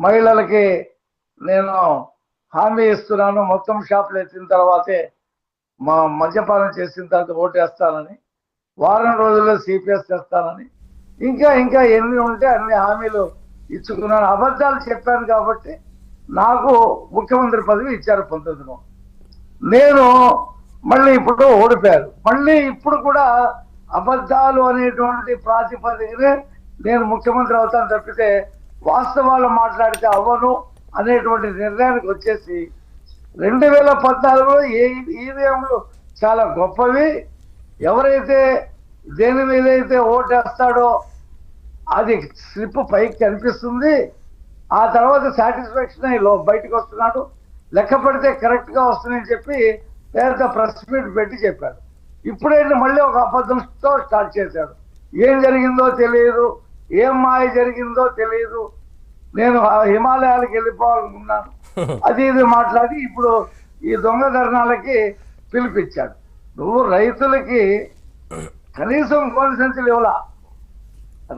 మహిళలకి నేను హామీ ఇస్తున్నాను, మొత్తం షాపులు ఎత్తిన తర్వాతే మద్యపానం చేసిన తర్వాత ఓటేస్తానని, వారం రోజుల్లో సిపిఎస్ తెస్తానని, ఇంకా ఇంకా ఎన్ని ఉంటే అన్ని హామీలు ఇచ్చుకున్నాను. అబద్ధాలు చెప్పాను కాబట్టి నాకు ముఖ్యమంత్రి పదవి ఇచ్చారు 19లో. నేను మళ్ళీ ఇప్పుడు ఓడిపోయారు. మళ్ళీ ఇప్పుడు కూడా అబద్ధాలు అనేటువంటి ప్రాతిపదికనే నేను ముఖ్యమంత్రి అవుతాను తప్పితే వాస్తవాలు మాట్లాడితే అవ్వను అనేటువంటి నిర్ణయానికి వచ్చేసి 2014లో ఈవీఎంలు చాలా గొప్పవి, ఎవరైతే దేని మీదైతే ఓటేస్తాడో అది స్లిప్ పైకి కనిపిస్తుంది, ఆ తర్వాత సాటిస్ఫాక్షన్ అయ్యి బయటకు వస్తున్నాడు, లెక్క పెడితే కరెక్ట్గా వస్తుందని చెప్పి పెద్ద ప్రెస్ మీట్ పెట్టి చెప్పాడు. ఇప్పుడైతే మళ్ళీ ఒక అబద్ధంతో స్టార్ట్ చేశాడు. ఏం జరిగిందో తెలియదు, ఏం మాయ జరిగిందో తెలియదు, నేను హిమాలయాలకు వెళ్ళిపోవాలనుకున్నాను, అది ఇది మాట్లాడి ఇప్పుడు ఈ దొంగ ధర్నాలకి పిలిపించాడు. నువ్వు రైతులకి కనీసం కోడి సంచులు ఇవ్వాల,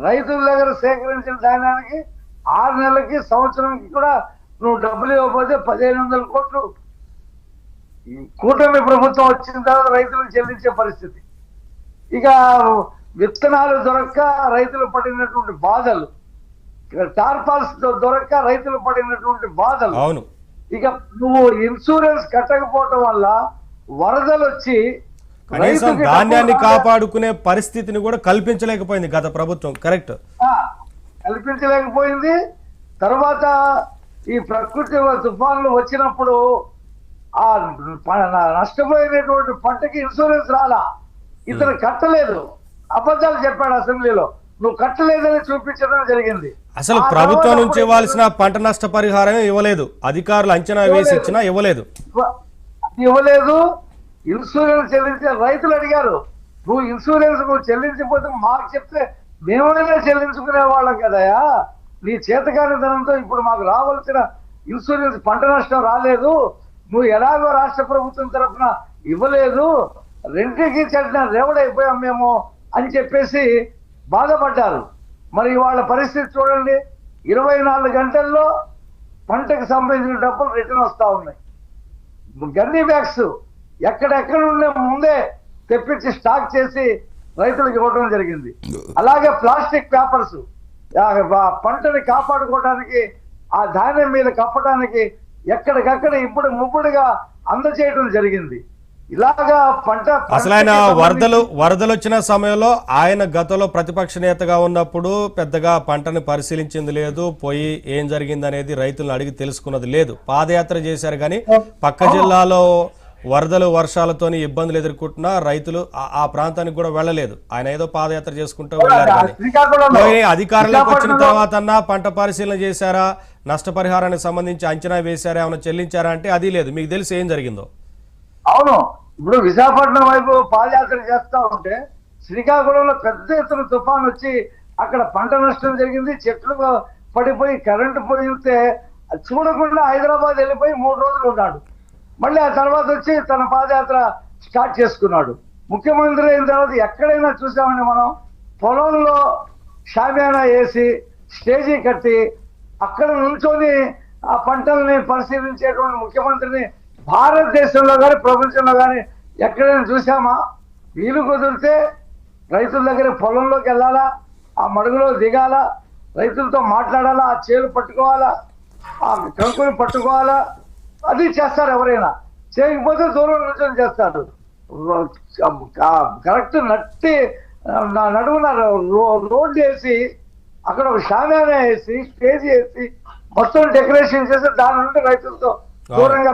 రైతుల దగ్గర సేకరించిన ధాన్యానికి 6 నెలలకి సంవత్సరానికి కూడా నువ్వు డబ్బులు ఇవ్వకపోతే 1500 కోట్లు ఈ కూటమి ప్రభుత్వం వచ్చిన తర్వాత రైతులకు చెల్లించే పరిస్థితి. ఇక విత్తనాలు దొరక్క రైతులు పడినటువంటి బాధలు, టార్పాల్స్ దొరక్క రైతులు పడినటువంటి బాధలు. అవును. ఇక నువ్వు ఇన్సూరెన్స్ కట్టకపోవటం వల్ల వరదలు వచ్చి కనీసం ధాన్యాన్ని కాపాడుకునే పరిస్థితిని కూడా కల్పించలేకపోయింది గత ప్రభుత్వం. కరెక్ట్, కల్పించలేకపోయింది. తర్వాత ఈ ప్రకృతి తుఫాన్లు వచ్చినప్పుడు ఆ నష్టపోయినటువంటి పంటకి ఇన్సూరెన్స్ రాలా, ఇతను కట్టలేదు, అబద్ధాలు చెప్పాడు అసెంబ్లీలో, నువ్వు కట్టలేదని చూపించడం జరిగింది. అసలు ప్రభుత్వం నుంచి ఇవ్వాల్సిన పంట నష్ట పరిహారం ఇవ్వలేదు, అధికారులు అంచనా వేసి ఇచ్చినా ఇవ్వలేదు. ఇన్సూరెన్స్ చెల్లించే రైతులు అడిగారు, నువ్వు ఇన్సూరెన్స్ నువ్వు చెల్లించకపోతే మాకు చెప్తే మేమైనా చెల్లించుకునే వాళ్ళం కదయా, నీ చేతకాని ధనంతో ఇప్పుడు మాకు రావాల్సిన ఇన్సూరెన్స్ పంట నష్టం రాలేదు, నువ్వు ఎలాగో రాష్ట్ర ప్రభుత్వం తరఫున ఇవ్వలేదు, రెంటికి చెడ్డ రేవడైపోయాం మేము అని చెప్పేసి బాధపడ్డారు. మరి వాళ్ళ పరిస్థితి చూడండి, 24 గంటల్లో పంటకు సంబంధించిన డబ్బులు రిటర్న్ వస్తూ ఉన్నాయి. గన్నీ బ్యాగ్స్ ఎక్కడెక్కడ ఉండే ముందే తెప్పించి స్టాక్ చేసి రైతులకు ఇవ్వడం జరిగింది. అలాగే ప్లాస్టిక్ పేపర్స్ పంటని కాపాడుకోవడానికి, ఆ ధాన్యం మీద కప్పడానికి ఎక్కడికక్కడ ఇప్పుడు ముప్పుడుగా అందజేయడం జరిగింది. ఇలాగా పంట అసలు ఆయన వరదలు వచ్చిన సమయంలో ఆయన గతంలో ప్రతిపక్ష నేతగా ఉన్నప్పుడు పెద్దగా పంటని పరిశీలించింది లేదు, పోయి ఏం జరిగింది అనేది రైతులను అడిగి తెలుసుకున్నది లేదు. పాదయాత్ర చేశారు కానీ పక్క జిల్లాలో వరదలు వర్షాలతోని ఇబ్బందులు ఎదుర్కొంటున్నా రైతులు ఆ ప్రాంతానికి కూడా వెళ్ళలేదు. ఆయన ఏదో పాదయాత్ర చేసుకుంటూ వెళ్ళారు. కానీ అధికారంలోకి వచ్చిన తర్వాత పంట పరిశీలన చేశారా, నష్టపరిహారానికి సంబంధించి అంచనా వేశారా, ఏమైనా చెల్లించారా అంటే అది లేదు. మీకు తెలిసి ఏం జరిగిందో? అవును, ఇప్పుడు విశాఖపట్నం వైపు పాదయాత్ర చేస్తా ఉంటే శ్రీకాకుళంలో పెద్ద ఎత్తున తుఫాన్ వచ్చి అక్కడ పంట నష్టం జరిగింది, చెట్లు పడిపోయి కరెంటు పోయితే చూడకుండా హైదరాబాద్ వెళ్ళిపోయి 3 రోజులు ఉన్నాడు. మళ్ళీ ఆ తర్వాత వచ్చి తన పాదయాత్ర స్టార్ట్ చేసుకున్నాడు. ముఖ్యమంత్రి అయిన తర్వాత ఎక్కడైనా చూసామండి మనం, పొలంలో షామియానా వేసి స్టేజీ కట్టి అక్కడ నుంచొని ఆ పంటల్ని పరిశీలించేటువంటి ముఖ్యమంత్రిని భారతదేశంలో కానీ ప్రపంచంలో కానీ ఎక్కడైనా చూసామా? వీలు కుదిరితే రైతుల దగ్గర పొలంలోకి వెళ్ళాలా, ఆ మడుగులో దిగాలా, రైతులతో మాట్లాడాలా, ఆ చేలు పట్టుకోవాలా, ఆ కంకుని పట్టుకోవాలా, అది చేస్తారు. ఎవరైనా చేయకపోతే దూరం నుంచి చేస్తారు. కరెక్ట్ నట్టి నడువున రోడ్డు వేసి అక్కడ ఒక షామియానా వేసి స్టేజ్ వేసి మొత్తం డెకరేషన్ చేసి దాని నుండి రైతులతో దూరంగా